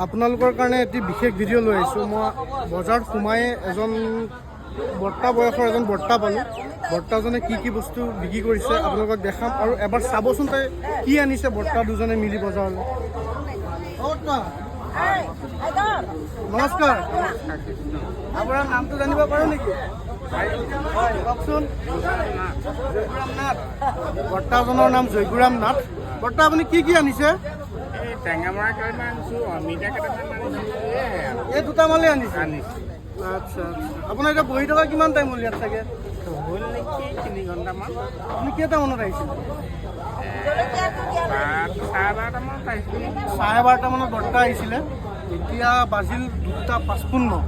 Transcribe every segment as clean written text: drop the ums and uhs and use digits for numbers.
আপোনালোকৰ কাৰণে এটি বিশেষ ভিডিঅ' লৈ আহিছোঁ। মই বজাৰত সোমাই এজন বৰ্তা বয়সৰ এজন বৰ্তা পালোঁ। বৰ্তাজনে কি বস্তু বিক্ৰী কৰিছে আপোনালোকক দেখাম আৰু এবাৰ চাবচোন তাই কি আনিছে বৰ্তা দুজনে মিলি বজাৰলৈ। নমস্কাৰ, আপোনাৰ নামটো জানিব পাৰোঁ নেকি? হয় কওকচোন। জয়গুৰাম নাথ। বৰ্তাজনৰ নাম জয়গুৰাম নাথ। বৰ্তা আপুনি কি আনিছে? টেঙামৰা কেইটামান আনিছোঁ, অমিতা কেইটামান আনিছোঁ, এই দুটা মালে আনিছে। আনিছোঁ। আচ্ছা, আপোনাৰ এতিয়া বহি থকা কিমান টাইম হ'ল ইয়াত চাগে? হ'ল নেকি 3 ঘণ্টামান। আপুনি কেইটামানত আহিছিল? 12:30মানত আহিছিলোঁ। 12:30মানত বৰ্তা আহিছিলে। এতিয়া বাজিল 2:55।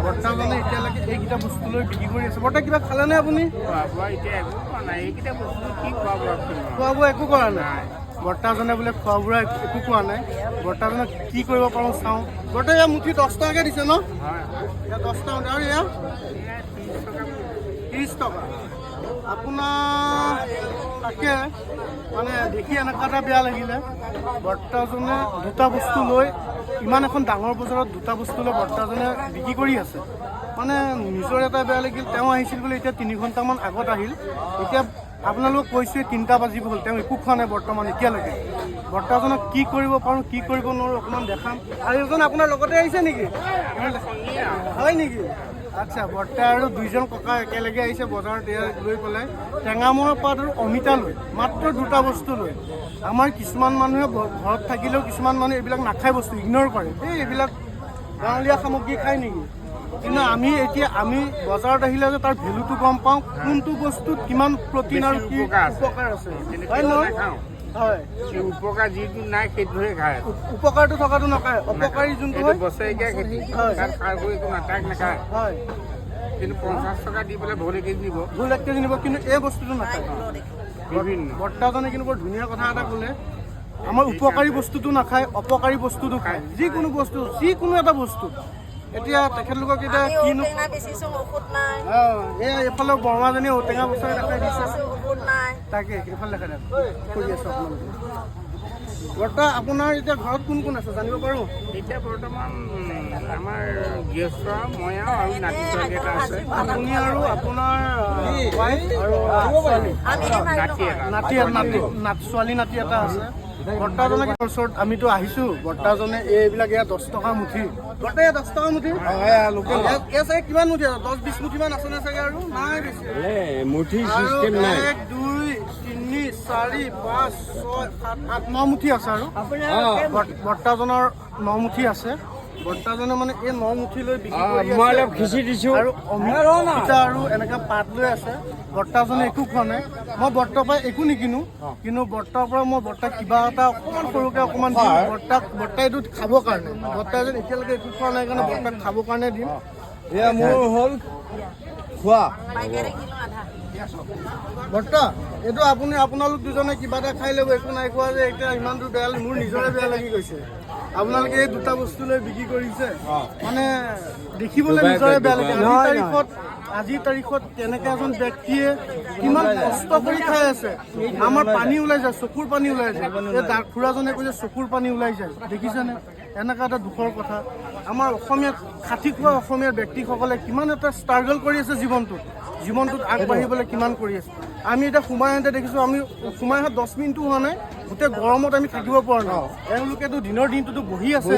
বৰ্তাজনে এতিয়ালৈকে এইকেইটা বস্তু লৈ বিক্ৰী কৰি আছে। বৰ্তা কিবা খালেনে আপুনি? খোৱা বোৱা এতিয়া একো খোৱা নাই। এইকেইটা বস্তু কি খোৱা বোৱা কৰিম? খোৱা বোৱা একো কৰা নাই। বৰ্তাজনে বোলে খোৱা বোৱা একো খোৱা নাই। বৰ্তাজনক কি কৰিব পাৰোঁ চাওঁ। বৰ্তা এয়া মুঠি 10 টকাকৈ দিছে ন? হয়, এয়া 10 টকা আৰু এয়া 30 টকা। আপোনাৰ তাকে মানে দেখি এনেকুৱা এটা বেয়া লাগিলে। বৰ্তাজনে দুটা বস্তু লৈ ইমান এখন ডাঙৰ বজাৰত দুটা বস্তু লৈ বৰ্তাজনে বিক্ৰী কৰি আছে। মানে নিজৰ এটা বেয়া লাগিল। তেওঁ আহিছিল বোলে এতিয়া 3 ঘণ্টামান আগত আহিল। এতিয়া আপোনালোকক কৈছোঁ 3টা বাজিব হ'ল, তেওঁ একো খোৱা নাই বৰ্তমান এতিয়ালৈকে। বৰ্তাজনক কি কৰিব পাৰোঁ কি কৰিব নোৱাৰোঁ অকণমান দেখাম। আৰু এজন আপোনাৰ লগতে আহিছে নেকি? হয় নেকি? আচ্ছা, বৰ্তা আৰু 2জন ককা একেলগে আহিছে বজাৰত লৈ পেলাই টেঙামৰা পাত আৰু অমিতা লৈ, মাত্ৰ 2টা বস্তু লৈ। আমাৰ কিছুমান মানুহে ঘৰত থাকিলেও কিছুমান মানুহে এইবিলাক নাখায়, বস্তু ইগন'ৰ কৰে। এইবিলাক গাঁৱলীয়া সামগ্ৰী খায় নেকি? কিন্তু আমি বজাৰত আহিলে যে তাৰ ভেলুটো গম পাওঁ, কোনটো বস্তুত কিমান প্ৰটিন আৰু কি উপকাৰ আছে। হয় নহয়? হয়, উপকাৰ যিটো নাই সেইটোহে খায়। উপকাৰটো থকাটো নাখায়, অপকাৰী যোনটো হয় বছৰেকীয়া খেতি তাত সাৰ কৰি একো নাথাক নাখায়। হয়, কিন্তু 50 টকা দি পেলাই ভৰি কেজি দিব, ভুল 1 কেজি নিব, কিন্তু এই বস্তুটো নাখায়। বিভিন্ন বৰ্তাজনে কিন্তু বৰ ধুনীয়া কথা এটা ক'লে, আমাৰ উপকাৰী বস্তুটো নাখায়, অপকাৰী বস্তুটো খায়। যিকোনো বস্তু, যিকোনো এটা বস্তু। এতিয়া তেখেতলোকক এতিয়া কিনো এইফালে বৰমাজনী ঔটেঙা বছৰে দেখাই দিছে। তাকে সেইফালে দেখাই কৰি আছোঁ আপোনালোকে। বৰ্তা আপোনাৰ এতিয়া ঘৰত কোন কোন আছে জানিব পাৰোঁ? এতিয়া বৰ্তমান আমাৰ গৃহস্থ মই আৰু নাতি ছোৱালী এটা আছে। আপুনি আৰু আপোনাৰ ৱাইফ আৰু ছোৱালী নাতি এটা আছে। বৰ্তাজনে ওচৰত আমিতো আহিছোঁ। বৰ্তাজনে এইবিলাক এয়া 10 টকা মুঠি। বৰ্তা এয়া 10 টকা মুঠি চাগে কিমান মুঠি আছে? 10-20 মুঠিমান আছেনে চাগে? আৰু নাই বেছি মুঠি চিষ্টেম নাই। 1, 2, 3, 4, 5, 6, 7, 8, 9 মুঠি আছে। আৰু বৰ্তাজনৰ 9 মুঠি আছে। বৰ্তাজনে মানে এই 9 মুঠি লৈ বিক্ৰী কৰি আছে আৰু অমিতা আৰু এনেকৈ পাত লৈ আছে। বৰ্তাজনে একো খোৱা নাই। মই বৰ্তাৰ পৰা একো নিকিনো, কিন্তু বৰ্তাৰ পৰা মই বৰ্তাক কিবা এটা অকণমান সৰুকৈ অকণমান দিম। বৰ্তাই এইটো খাবৰ কাৰণে। বৰ্তাই যেন এতিয়ালৈকে একো খোৱা নাই কাৰণে বৰ্তাক খাবৰ কাৰণে দিম। এয়া মোৰ হ'ল খোৱা। বৰ্তা এইটো আপোনালোক দুজনে কিবা এটা খাই ল'ব, একো নাই খোৱা যে এতিয়া ইমান দূৰ বেয়া, মোৰ নিজৰে বেয়া লাগি গৈছে। আপোনালোকে এই দুটা বস্তু লৈ বিক্ৰী কৰিছে, মানে দেখিবলৈ নিজৰে বেয়া লাগে। আজিৰ তাৰিখত তেনেকৈ এজন ব্যক্তিয়ে কিমান কষ্ট কৰি খাই আছে। আমাৰ পানী ওলাই যায়, চকুৰ পানী ওলাই যায়। এই খুৰাজনে কৈছে চকুৰ পানী ওলাই যায়, দেখিছেনে? এনেকুৱা এটা দুখৰ কথা। আমাৰ অসমীয়া খাটি খোৱা অসমীয়াৰ ব্যক্তিসকলে কিমান এটা ষ্ট্ৰাগল কৰি আছে জীৱনটোত আগবাঢ়িবলৈ কিমান কৰি আছে। আমি এতিয়া সোমাই আহোঁতে দেখিছোঁ, আমি সোমাই অহা 10 মিনিটো হোৱা নাই, গোটেই গৰমত আমি থাকিব পৰা নাই। এওঁলোকেতো দিনৰ দিনটোতো বহি আছে।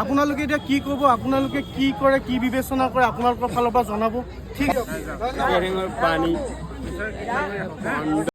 আপোনালোকে এতিয়া কি কৰিব, আপোনালোকে কি কৰে, কি বিবেচনা কৰে আপোনালোকৰ ফালৰ পৰা জনাব। ঠিক আছে।